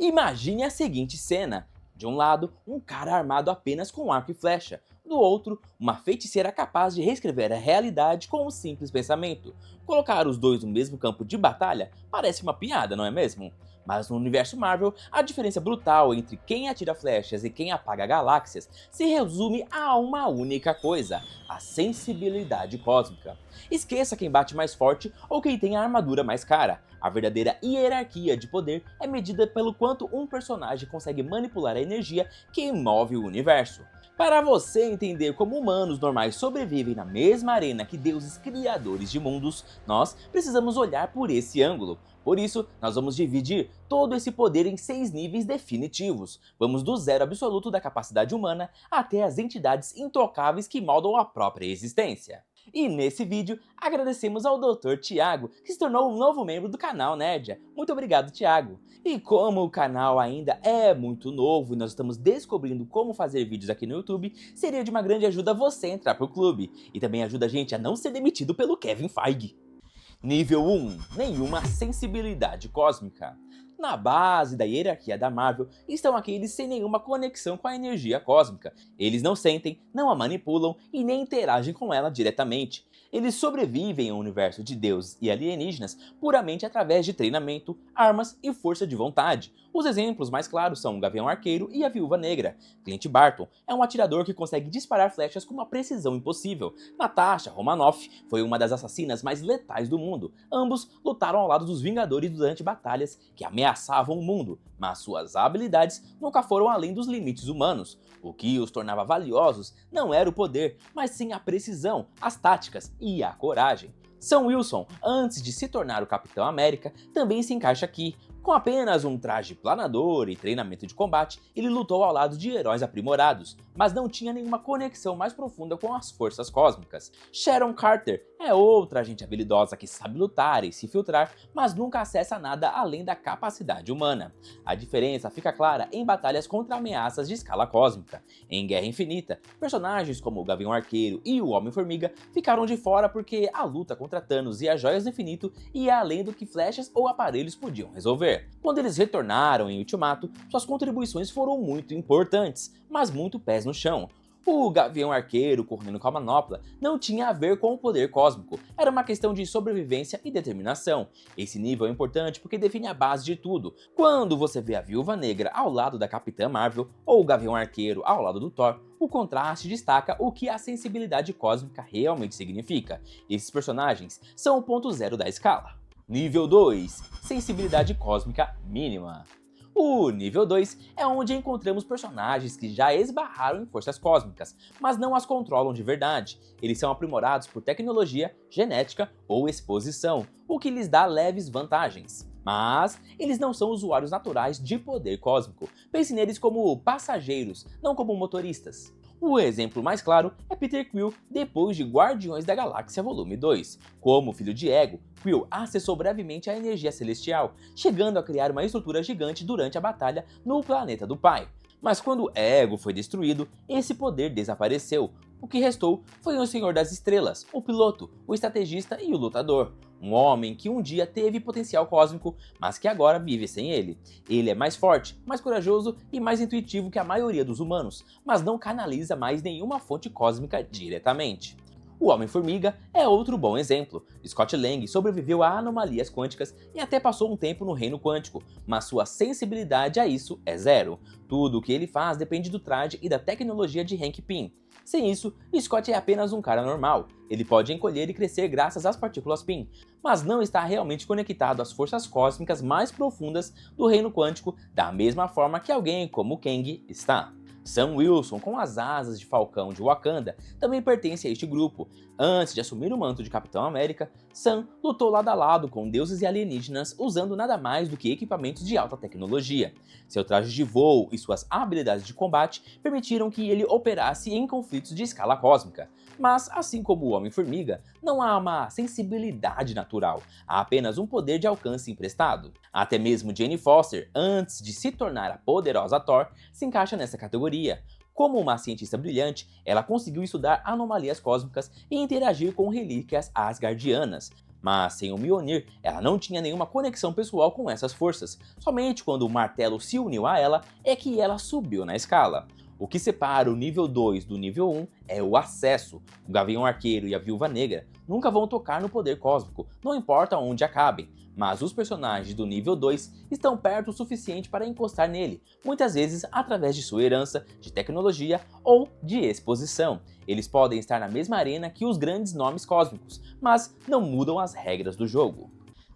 Imagine a seguinte cena. De um lado, um cara armado apenas com arco e flecha. Do outro, uma feiticeira capaz de reescrever a realidade com um simples pensamento. Colocar os dois no mesmo campo de batalha parece uma piada, não é mesmo? Mas no universo Marvel, a diferença brutal entre quem atira flechas e quem apaga galáxias se resume a uma única coisa: a sensibilidade cósmica. Esqueça quem bate mais forte ou quem tem a armadura mais cara. A verdadeira hierarquia de poder é medida pelo quanto um personagem consegue manipular a energia que move o universo. Para você entender como humanos normais sobrevivem na mesma arena que deuses criadores de mundos, nós precisamos olhar por esse ângulo. Por isso, nós vamos dividir todo esse poder em 6 níveis definitivos. Vamos do zero absoluto da capacidade humana até as entidades intocáveis que moldam a própria existência. E nesse vídeo, agradecemos ao Dr. Thiago, que se tornou um novo membro do canal Nerdia. Muito obrigado, Thiago! E como o canal ainda é muito novo e nós estamos descobrindo como fazer vídeos aqui no YouTube, seria de uma grande ajuda você entrar pro clube. E também ajuda a gente a não ser demitido pelo Kevin Feige. Nível 1. Nenhuma sensibilidade cósmica. Na base da hierarquia da Marvel estão aqueles sem nenhuma conexão com a energia cósmica. Eles não sentem, não a manipulam e nem interagem com ela diretamente. Eles sobrevivem ao universo de deuses e alienígenas puramente através de treinamento, armas e força de vontade. Os exemplos mais claros são o Gavião Arqueiro e a Viúva Negra. Clint Barton é um atirador que consegue disparar flechas com uma precisão impossível. Natasha Romanoff foi uma das assassinas mais letais do mundo. Ambos lutaram ao lado dos Vingadores durante batalhas que ameaçavam o mundo, mas suas habilidades nunca foram além dos limites humanos. O que os tornava valiosos não era o poder, mas sim a precisão, as táticas e a coragem. Sam Wilson, antes de se tornar o Capitão América, também se encaixa aqui. Com apenas um traje planador e treinamento de combate, ele lutou ao lado de heróis aprimorados, mas não tinha nenhuma conexão mais profunda com as forças cósmicas. Sharon Carter é outra agente habilidosa que sabe lutar e se filtrar, mas nunca acessa nada além da capacidade humana. A diferença fica clara em batalhas contra ameaças de escala cósmica. Em Guerra Infinita, personagens como o Gavião Arqueiro e o Homem-Formiga ficaram de fora porque a luta contra Thanos e as Joias do Infinito ia além do que flechas ou aparelhos podiam resolver. Quando eles retornaram em Ultimato, suas contribuições foram muito importantes, mas muito pés no chão. O Gavião Arqueiro correndo com a manopla não tinha a ver com o poder cósmico, era uma questão de sobrevivência e determinação. Esse nível é importante porque define a base de tudo. Quando você vê a Viúva Negra ao lado da Capitã Marvel ou o Gavião Arqueiro ao lado do Thor, o contraste destaca o que a sensibilidade cósmica realmente significa. Esses personagens são o ponto zero da escala. Nível 2. Sensibilidade cósmica mínima. O nível 2 é onde encontramos personagens que já esbarraram em forças cósmicas, mas não as controlam de verdade. Eles são aprimorados por tecnologia, genética ou exposição, o que lhes dá leves vantagens. Mas eles não são usuários naturais de poder cósmico. Pense neles como passageiros, não como motoristas. O exemplo mais claro é Peter Quill depois de Guardiões da Galáxia Volume 2. Como filho de Ego, Quill acessou brevemente a energia celestial, chegando a criar uma estrutura gigante durante a batalha no planeta do pai. Mas quando Ego foi destruído, esse poder desapareceu. O que restou foi o Senhor das Estrelas, o piloto, o estrategista e o lutador. Um homem que um dia teve potencial cósmico, mas que agora vive sem ele. Ele é mais forte, mais corajoso e mais intuitivo que a maioria dos humanos, mas não canaliza mais nenhuma fonte cósmica diretamente. O Homem-Formiga é outro bom exemplo. Scott Lang sobreviveu a anomalias quânticas e até passou um tempo no reino quântico, mas sua sensibilidade a isso é zero. Tudo o que ele faz depende do traje e da tecnologia de Hank Pym. Sem isso, Scott é apenas um cara normal. Ele pode encolher e crescer graças às partículas Pym, mas não está realmente conectado às forças cósmicas mais profundas do reino quântico da mesma forma que alguém como Kang está. Sam Wilson, com as asas de Falcão de Wakanda, também pertence a este grupo. Antes de assumir o manto de Capitão América, Sam lutou lado a lado com deuses e alienígenas usando nada mais do que equipamentos de alta tecnologia. Seu traje de voo e suas habilidades de combate permitiram que ele operasse em conflitos de escala cósmica. Mas, assim como o Homem-Formiga, não há uma sensibilidade natural, há apenas um poder de alcance emprestado. Até mesmo Jane Foster, antes de se tornar a poderosa Thor, se encaixa nessa categoria. Como uma cientista brilhante, ela conseguiu estudar anomalias cósmicas e interagir com relíquias asgardianas. Mas sem o Mjolnir, ela não tinha nenhuma conexão pessoal com essas forças. Somente quando o martelo se uniu a ela é que ela subiu na escala. O que separa o nível 2 do nível 1 é o acesso. O Gavião Arqueiro e a Viúva Negra nunca vão tocar no poder cósmico, não importa onde acabem. Mas os personagens do nível 2 estão perto o suficiente para encostar nele, muitas vezes através de sua herança, de tecnologia ou de exposição. Eles podem estar na mesma arena que os grandes nomes cósmicos, mas não mudam as regras do jogo.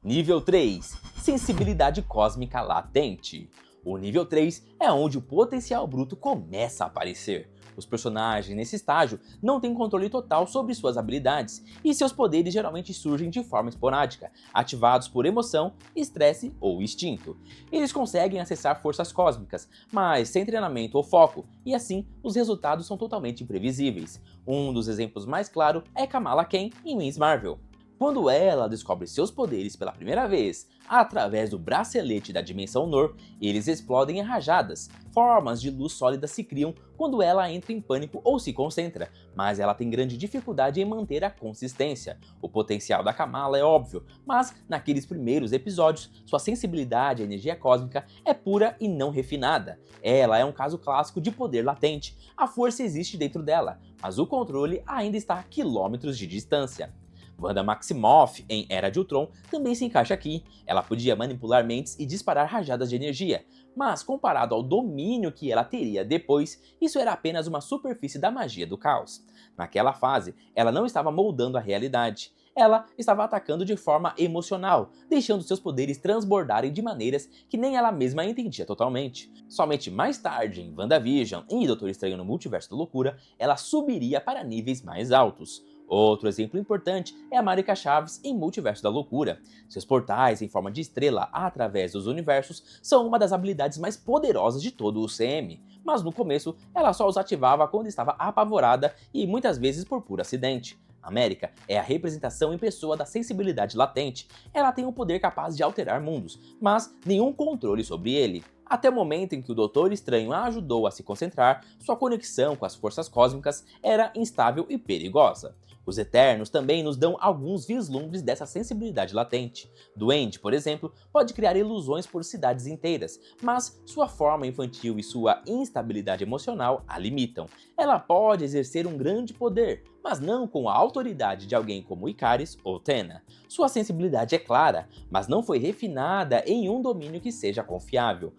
Nível 3 – Sensibilidade Cósmica Latente. O nível 3 é onde o potencial bruto começa a aparecer. Os personagens nesse estágio não têm controle total sobre suas habilidades, e seus poderes geralmente surgem de forma esporádica, ativados por emoção, estresse ou instinto. Eles conseguem acessar forças cósmicas, mas sem treinamento ou foco, e assim os resultados são totalmente imprevisíveis. Um dos exemplos mais claros é Kamala Khan em Miss Marvel. Quando ela descobre seus poderes pela primeira vez, através do bracelete da dimensão Nor, eles explodem em rajadas. Formas de luz sólida se criam quando ela entra em pânico ou se concentra, mas ela tem grande dificuldade em manter a consistência. O potencial da Kamala é óbvio, mas naqueles primeiros episódios, sua sensibilidade à energia cósmica é pura e não refinada. Ela é um caso clássico de poder latente. A força existe dentro dela, mas o controle ainda está a quilômetros de distância. Wanda Maximoff, em Era de Ultron, também se encaixa aqui. Ela podia manipular mentes e disparar rajadas de energia, mas comparado ao domínio que ela teria depois, isso era apenas uma superfície da magia do caos. Naquela fase, ela não estava moldando a realidade. Ela estava atacando de forma emocional, deixando seus poderes transbordarem de maneiras que nem ela mesma entendia totalmente. Somente mais tarde, em WandaVision e Doutor Estranho no Multiverso da Loucura, ela subiria para níveis mais altos. Outro exemplo importante é a Marika Chaves em Multiverso da Loucura. Seus portais em forma de estrela através dos universos são uma das habilidades mais poderosas de todo o UCM, mas no começo ela só os ativava quando estava apavorada e muitas vezes por puro acidente. América é a representação em pessoa da sensibilidade latente. Ela tem um poder capaz de alterar mundos, mas nenhum controle sobre ele. Até o momento em que o Doutor Estranho a ajudou a se concentrar, sua conexão com as forças cósmicas era instável e perigosa. Os Eternos também nos dão alguns vislumbres dessa sensibilidade latente. Duende, por exemplo, pode criar ilusões por cidades inteiras, mas sua forma infantil e sua instabilidade emocional a limitam. Ela pode exercer um grande poder, mas não com a autoridade de alguém como Ikaris ou Tena. Sua sensibilidade é clara, mas não foi refinada em um domínio que seja confiável.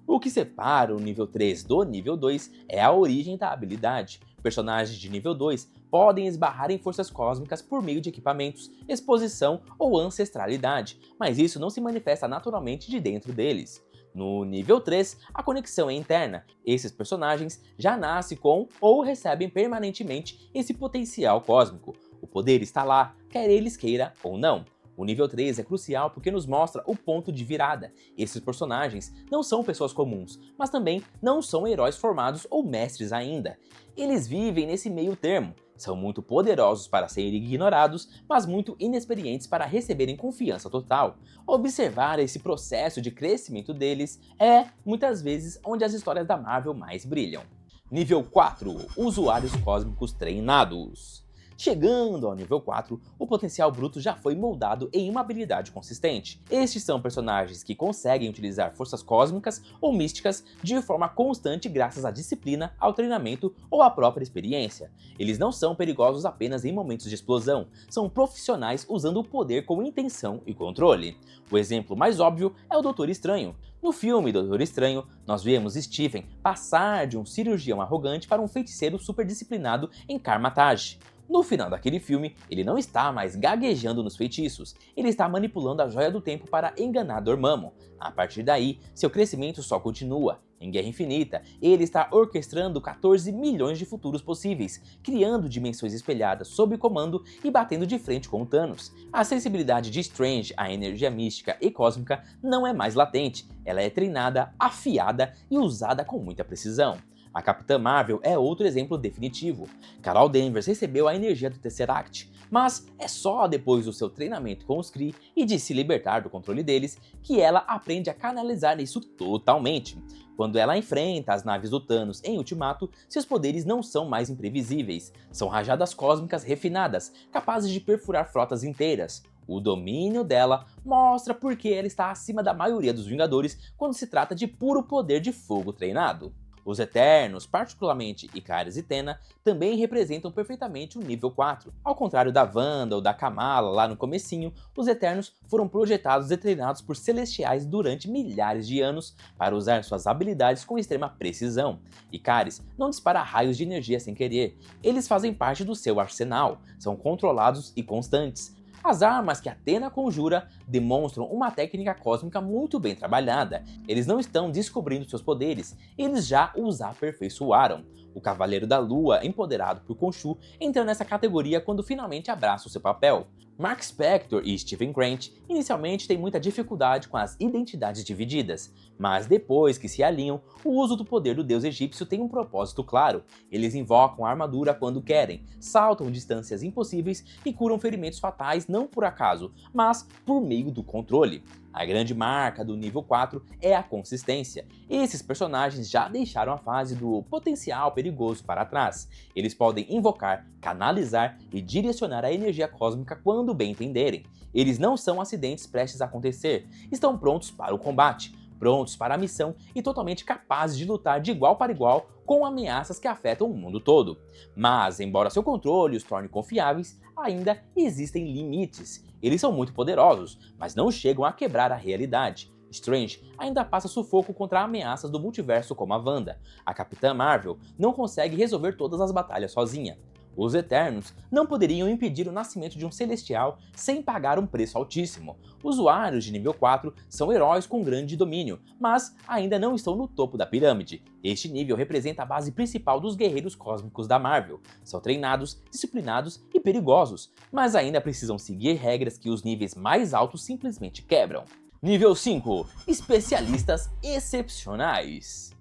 O que separa o nível 3 do nível 2 é a origem da habilidade. Personagens de nível 2 podem esbarrar em forças cósmicas por meio de equipamentos, exposição ou ancestralidade, mas isso não se manifesta naturalmente de dentro deles. No nível 3, a conexão é interna. Esses personagens já nascem com ou recebem permanentemente esse potencial cósmico. O poder está lá, quer eles queira ou não. O nível 3 é crucial porque nos mostra o ponto de virada. Esses personagens não são pessoas comuns, mas também não são heróis formados ou mestres ainda. Eles vivem nesse meio termo. São muito poderosos para serem ignorados, mas muito inexperientes para receberem confiança total. Observar esse processo de crescimento deles é, muitas vezes, onde as histórias da Marvel mais brilham. Nível 4 – Usuários Cósmicos Treinados. Chegando ao nível 4, o potencial bruto já foi moldado em uma habilidade consistente. Estes são personagens que conseguem utilizar forças cósmicas ou místicas de forma constante graças à disciplina, ao treinamento ou à própria experiência. Eles não são perigosos apenas em momentos de explosão, são profissionais usando o poder com intenção e controle. O exemplo mais óbvio é o Doutor Estranho. No filme Doutor Estranho, nós vemos Stephen passar de um cirurgião arrogante para um feiticeiro superdisciplinado em Kamar-Taj. No final daquele filme, ele não está mais gaguejando nos feitiços, ele está manipulando a Joia do Tempo para enganar Dormammu. A partir daí, seu crescimento só continua. Em Guerra Infinita, ele está orquestrando 14 milhões de futuros possíveis, criando dimensões espelhadas sob comando e batendo de frente com o Thanos. A sensibilidade de Strange à energia mística e cósmica não é mais latente, ela é treinada, afiada e usada com muita precisão. A Capitã Marvel é outro exemplo definitivo. Carol Danvers recebeu a energia do Tesseract, mas é só depois do seu treinamento com os Kree e de se libertar do controle deles que ela aprende a canalizar isso totalmente. Quando ela enfrenta as naves do Thanos em Ultimato, seus poderes não são mais imprevisíveis. São rajadas cósmicas refinadas, capazes de perfurar frotas inteiras. O domínio dela mostra por que ela está acima da maioria dos Vingadores quando se trata de puro poder de fogo treinado. Os Eternos, particularmente Ikaris e Tena, também representam perfeitamente o nível 4. Ao contrário da Wanda ou da Kamala lá no comecinho, os Eternos foram projetados e treinados por Celestiais durante milhares de anos para usar suas habilidades com extrema precisão. Ikaris não dispara raios de energia sem querer, eles fazem parte do seu arsenal, são controlados e constantes. As armas que Athena conjura demonstram uma técnica cósmica muito bem trabalhada. Eles não estão descobrindo seus poderes, eles já os aperfeiçoaram. O Cavaleiro da Lua, empoderado por Khonshu, entra nessa categoria quando finalmente abraça o seu papel. Mark Spector e Stephen Grant inicialmente têm muita dificuldade com as identidades divididas, mas depois que se alinham, o uso do poder do deus egípcio tem um propósito claro. Eles invocam a armadura quando querem, saltam distâncias impossíveis e curam ferimentos fatais não por acaso, mas por meio do controle. A grande marca do nível 4 é a consistência. Esses personagens já deixaram a fase do potencial perigoso para trás. Eles podem invocar, canalizar e direcionar a energia cósmica quando bem entenderem. Eles não são acidentes prestes a acontecer, estão prontos para o combate, prontos para a missão e totalmente capazes de lutar de igual para igual com ameaças que afetam o mundo todo. Mas, embora seu controle os torne confiáveis, ainda existem limites. Eles são muito poderosos, mas não chegam a quebrar a realidade. Strange ainda passa sufoco contra ameaças do multiverso como a Wanda. A Capitã Marvel não consegue resolver todas as batalhas sozinha. Os Eternos não poderiam impedir o nascimento de um Celestial sem pagar um preço altíssimo. Usuários de nível 4 são heróis com grande domínio, mas ainda não estão no topo da pirâmide. Este nível representa a base principal dos guerreiros cósmicos da Marvel. São treinados, disciplinados e perigosos, mas ainda precisam seguir regras que os níveis mais altos simplesmente quebram. Nível 5. Especialistas excepcionais.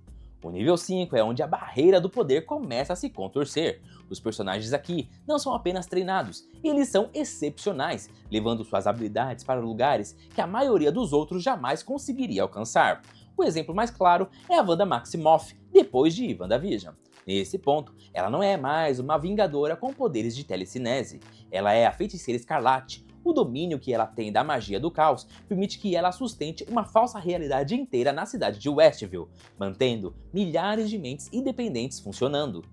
O nível 5 é onde a barreira do poder começa a se contorcer. Os personagens aqui não são apenas treinados, eles são excepcionais, levando suas habilidades para lugares que a maioria dos outros jamais conseguiria alcançar. O exemplo mais claro é a Wanda Maximoff, depois de WandaVision. Nesse ponto, ela não é mais uma vingadora com poderes de telecinese, ela é a Feiticeira Escarlate. O domínio que ela tem da magia do caos permite que ela sustente uma falsa realidade inteira na cidade de Westview, mantendo milhares de mentes independentes funcionando.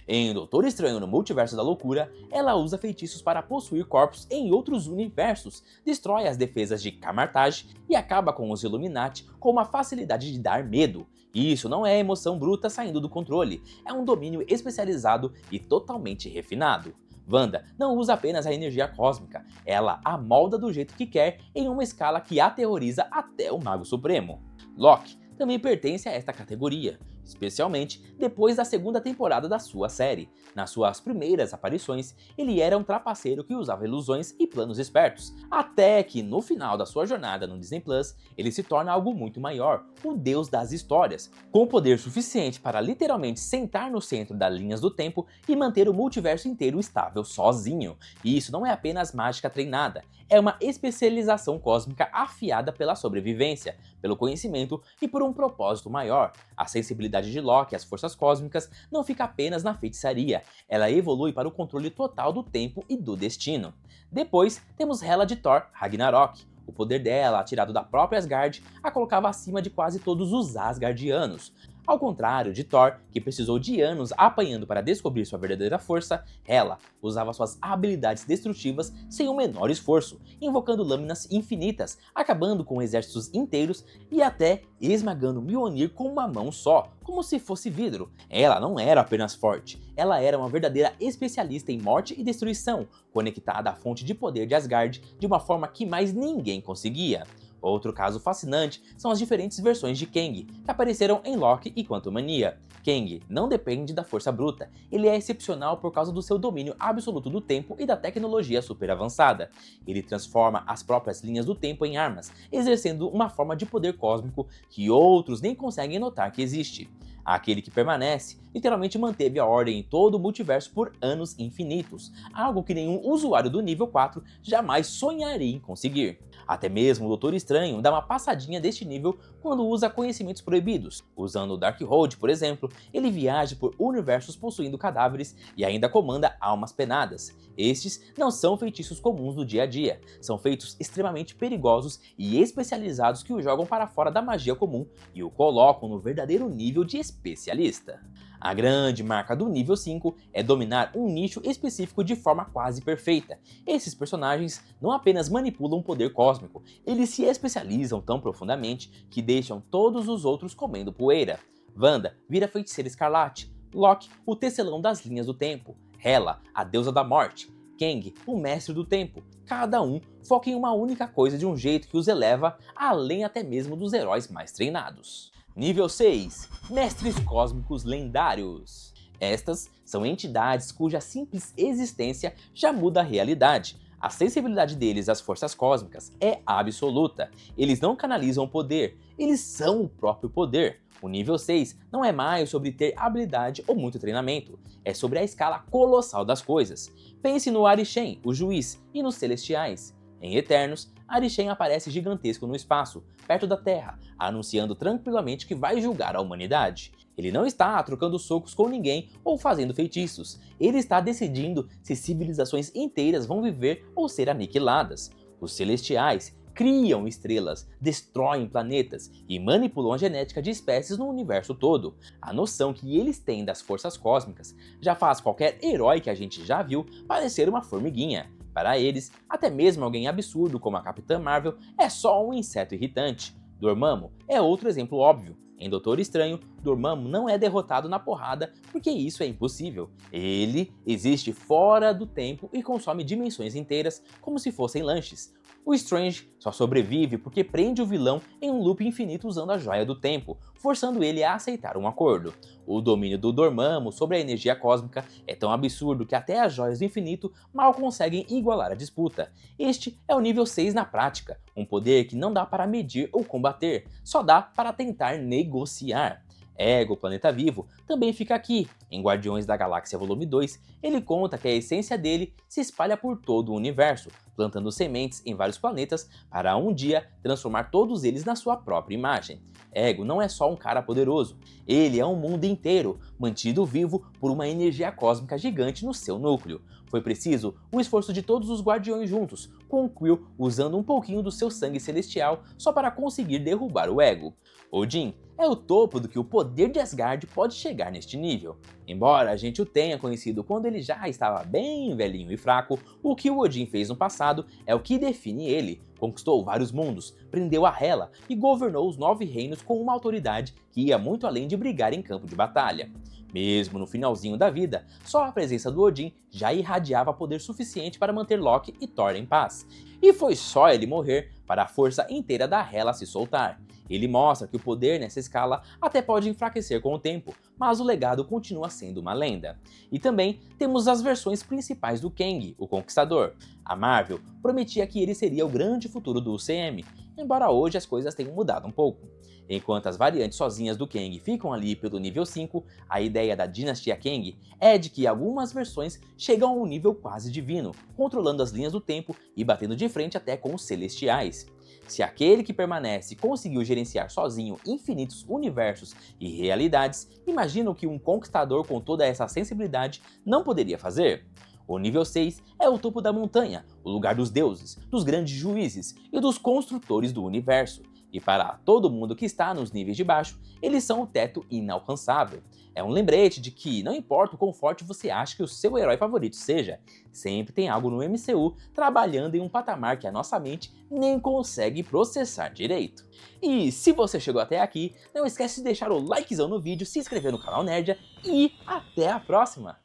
Em Doutor Estranho no Multiverso da Loucura, ela usa feitiços para possuir corpos em outros universos, destrói as defesas de Kamar-Taj e acaba com os Illuminati com uma facilidade de dar medo. E isso não é emoção bruta saindo do controle, é um domínio especializado e totalmente refinado. Wanda não usa apenas a energia cósmica, ela a molda do jeito que quer em uma escala que aterroriza até o Mago Supremo. Loki também pertence a esta categoria, especialmente depois da segunda temporada da sua série. Nas suas primeiras aparições, ele era um trapaceiro que usava ilusões e planos espertos, até que no final da sua jornada no Disney Plus, ele se torna algo muito maior, o deus das histórias, com poder suficiente para literalmente sentar no centro das linhas do tempo e manter o multiverso inteiro estável sozinho. E isso não é apenas mágica treinada, é uma especialização cósmica afiada pela sobrevivência, pelo conhecimento e por um propósito maior. A sensibilidade de Loki às forças cósmicas não fica apenas na feitiçaria, ela evolui para o controle total do tempo e do destino. Depois temos Hela de Thor Ragnarok. O poder dela, tirado da própria Asgard, a colocava acima de quase todos os Asgardianos. Ao contrário de Thor, que precisou de anos apanhando para descobrir sua verdadeira força, Hela usava suas habilidades destrutivas sem o menor esforço, invocando lâminas infinitas, acabando com exércitos inteiros e até esmagando Mjolnir com uma mão só, como se fosse vidro. Ela não era apenas forte, ela era uma verdadeira especialista em morte e destruição, conectada à fonte de poder de Asgard de uma forma que mais ninguém conseguia. Outro caso fascinante são as diferentes versões de Kang, que apareceram em Loki e Quantumania. Kang não depende da força bruta, ele é excepcional por causa do seu domínio absoluto do tempo e da tecnologia super avançada. Ele transforma as próprias linhas do tempo em armas, exercendo uma forma de poder cósmico que outros nem conseguem notar que existe. Aquele que permanece literalmente manteve a ordem em todo o multiverso por anos infinitos, algo que nenhum usuário do nível 4 jamais sonharia em conseguir. Até mesmo o Doutor Estranho dá uma passadinha deste nível quando usa conhecimentos proibidos. Usando o Darkhold, por exemplo, ele viaja por universos possuindo cadáveres e ainda comanda almas penadas. Estes não são feitiços comuns do dia a dia, são feitos extremamente perigosos e especializados que o jogam para fora da magia comum e o colocam no verdadeiro nível de especialista. A grande marca do nível 5 é dominar um nicho específico de forma quase perfeita. Esses personagens não apenas manipulam o poder cósmico, eles se especializam tão profundamente que deixam todos os outros comendo poeira. Wanda vira Feiticeira Escarlate, Loki o tecelão das linhas do tempo, Hela a deusa da morte, Kang o mestre do tempo. Cada um foca em uma única coisa de um jeito que os eleva além até mesmo dos heróis mais treinados. Nível 6. Mestres Cósmicos Lendários. Estas são entidades cuja simples existência já muda a realidade. A sensibilidade deles às forças cósmicas é absoluta. Eles não canalizam o poder, eles são o próprio poder. O nível 6 não é mais sobre ter habilidade ou muito treinamento, é sobre a escala colossal das coisas. Pense no Arishem, o juiz, e nos Celestiais. Em Eternos, Arishem aparece gigantesco no espaço, perto da Terra, anunciando tranquilamente que vai julgar a humanidade. Ele não está trocando socos com ninguém ou fazendo feitiços, ele está decidindo se civilizações inteiras vão viver ou ser aniquiladas. Os Celestiais criam estrelas, destroem planetas e manipulam a genética de espécies no universo todo. A noção que eles têm das forças cósmicas já faz qualquer herói que a gente já viu parecer uma formiguinha. Para eles, até mesmo alguém absurdo como a Capitã Marvel é só um inseto irritante. Dormammu é outro exemplo óbvio. Em Doutor Estranho, Dormammu não é derrotado na porrada porque isso é impossível. Ele existe fora do tempo e consome dimensões inteiras como se fossem lanches. O Strange só sobrevive porque prende o vilão em um loop infinito usando a Joia do Tempo, forçando ele a aceitar um acordo. O domínio do Dormammu sobre a energia cósmica é tão absurdo que até as Joias do Infinito mal conseguem igualar a disputa. Este é o nível 6 na prática, um poder que não dá para medir ou combater, só dá para tentar negociar. Ego, o planeta vivo, também fica aqui. Em Guardiões da Galáxia Volume 2, ele conta que a essência dele se espalha por todo o universo, plantando sementes em vários planetas para um dia transformar todos eles na sua própria imagem. Ego não é só um cara poderoso, ele é um mundo inteiro, mantido vivo por uma energia cósmica gigante no seu núcleo. Foi preciso o esforço de todos os Guardiões juntos, com o Quill usando um pouquinho do seu sangue celestial só para conseguir derrubar o Ego. Odin é o topo do que o poder de Asgard pode chegar neste nível. Embora a gente o tenha conhecido quando ele já estava bem velhinho e fraco, o que o Odin fez no passado é o que define ele. Conquistou vários mundos, prendeu a Hela e governou os 9 reinos com uma autoridade que ia muito além de brigar em campo de batalha. Mesmo no finalzinho da vida, só a presença do Odin já irradiava poder suficiente para manter Loki e Thor em paz. E foi só ele morrer para a força inteira da Hela se soltar. Ele mostra que o poder nessa escala até pode enfraquecer com o tempo, mas o legado continua sendo uma lenda. E também temos as versões principais do Kang, o Conquistador. A Marvel prometia que ele seria o grande futuro do UCM, embora hoje as coisas tenham mudado um pouco. Enquanto as variantes sozinhas do Kang ficam ali pelo nível 5, a ideia da dinastia Kang é de que algumas versões chegam a um nível quase divino, controlando as linhas do tempo e batendo de frente até com os Celestiais. Se aquele que permanece conseguiu gerenciar sozinho infinitos universos e realidades, imagina o que um conquistador com toda essa sensibilidade não poderia fazer? O nível 6 é o topo da montanha, o lugar dos deuses, dos grandes juízes e dos construtores do universo. E para todo mundo que está nos níveis de baixo, eles são o teto inalcançável. É um lembrete de que não importa o quão forte você acha que o seu herói favorito seja, sempre tem algo no MCU trabalhando em um patamar que a nossa mente nem consegue processar direito. E se você chegou até aqui, não esquece de deixar o likezão no vídeo, se inscrever no canal Nerdia e até a próxima!